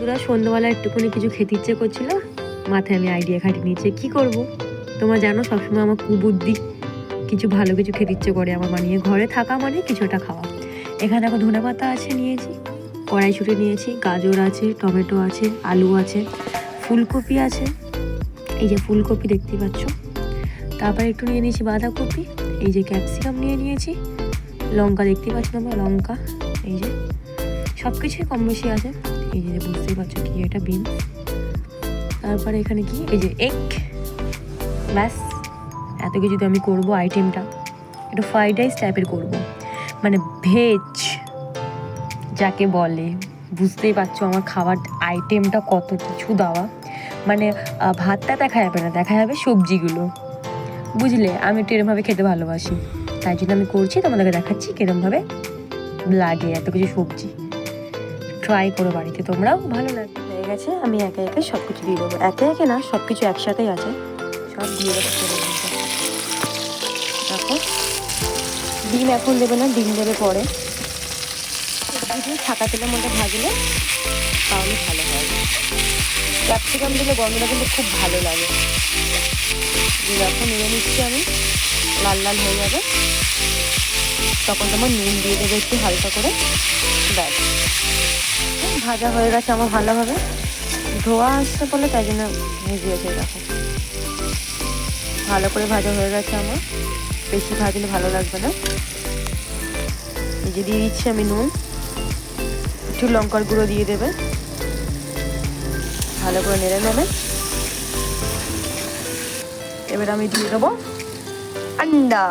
বন্ধুরা সন্ধ্যাবেলা একটুখানি কিছু খেতে ইচ্ছে করছিল, মাথায় আমি আইডিয়া খাটিয়ে নিয়েছি কি করব। তোমরা জানো সবসময় আমার কুবুদ্ধি, কিছু ভালো কিছু খেতে ইচ্ছে করে আমার, বানিয়ে ঘরে থাকা মানে কিছুটা খাওয়া। এখানে দেখো ধনেপাতা আছে নিয়েছি, কড়াইশুঁটি নিয়েছি, গাজর আছে, টমেটো আছে, আলু আছে, ফুলকপি আছে, এই যে ফুলকপি দেখতে পাচ্ছ। তারপরে একটু নিয়ে নিয়েছি বাঁধাকপি, এই যে ক্যাপসিকাম নিয়ে নিয়েছি, লঙ্কা দেখতে পাচ্ছ তোমরা, লঙ্কা, এই যে সব কিছুই কম বেশি আছে। এই যে বুঝতেই পারছো কি এটা, বিনস। তারপরে এখানে কি, এই যে এগ। ব্যাস, এত কিছু আমি করবো আইটেমটা একটু ফ্রাইড রাইস টাইপের করবো, মানে ভেজ যাকে বলে। বুঝতেই পারছো আমার খাবার আইটেমটা কত কিছু দেওয়া, মানে ভাতটা দেখা যাবে না, দেখা যাবে সবজিগুলো, বুঝলে। আমি একটু এরমভাবে খেতে ভালোবাসি, তাই জন্য আমি করছি, তোমাদেরকে দেখাচ্ছি কিরমভাবে লাগে এত কিছু সবজি। ট্রাই করো বাড়িতে তোমরাও, ভালো লাগে। হয়ে গেছে, আমি একে একে সব কিছু দিয়ে দেবো, একে একে না, সব কিছু একসাথেই আছে, সব দিয়ে দেবো। দেখো, ডিম এখন দেবে না, ডিম দেবে পরে। ছাকা তেলের মধ্যে ভাজলে তাহলে ভালো হয়। ক্যাপসিকাম দিলে গন্ধটা কিন্তু খুব ভালো লাগে। যখন নিয়ে নিচ্ছি আমি, লাল লাল হয়ে যাবে, তখন তোমার নুন দিয়ে দেবে একটু হালকা করে। ব্যাস, ভাজা হয়ে গেছে আমার ভালোভাবে, ধোয়া আসছে বলে তাই জন্য ভেজিয়েছে। দেখো ভালো করে ভাজা হয়ে গেছে আমার, বেশি ভাজলে ভালো লাগবে না। এই যে দিয়ে দিচ্ছি আমি নুন, একটু লঙ্কার গুঁড়ো দিয়ে দেবে, ভালো করে নেড়ে নেবে। এবার আমি দিয়ে দেবো আন্ডা,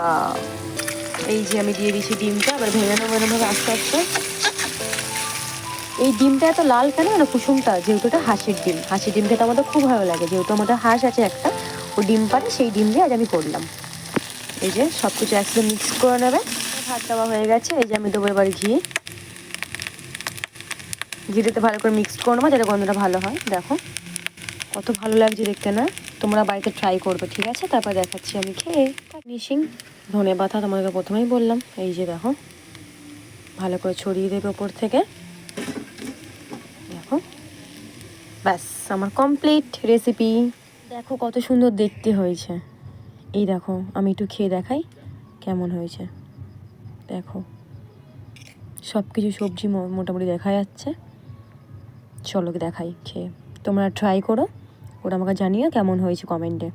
এই যে আমি দিয়ে দিচ্ছি ডিমটা, এবার ভেঙে নেবো এরকমভাবে আস্তে আস্তে। এই ডিমটা এত লাল কেন না, কুসুমটা, যেহেতু এটা হাঁসের ডিম, হাঁসের ডিম খেতে আমাদের খুব ভালো লাগে, যেহেতু আমাদের হাঁস আছে একটা, ও ডিম পারে, সেই ডিম দিয়ে আজ আমি করলাম। এই যে সব কিছু একসাথে মিক্স করে নেবে। ভাত দেওয়া হয়ে গেছে, এই যে আমি দেবো এবার ঘি, ঘিটাতে ভালো করে মিক্স করে নেবো যাতে গন্ধটা ভালো হয়। দেখো কত ভালো লাগছে দেখতে না, তোমরা বাড়িতে ট্রাই করবে, ঠিক আছে? তারপর দেখাচ্ছি আমি খেয়ে। ফিনিশিং ধনেপাতা তোমাকে প্রথমেই বললাম, এই যে দেখো ভালো করে ছড়িয়ে দেবে ওপর থেকে। দেখো ব্যাস আমার কমপ্লিট রেসিপি। দেখো কত সুন্দর দেখতে হয়েছে। এই দেখো আমি একটু খেয়ে দেখাই কেমন হয়েছে। দেখো সব কিছু সবজি মোটামুটি দেখা যাচ্ছে। চলো দেখাই খেয়ে, তোমরা ট্রাই করো, ওরা আমাকে জানিও কেমন হয়েছে কমেন্টে।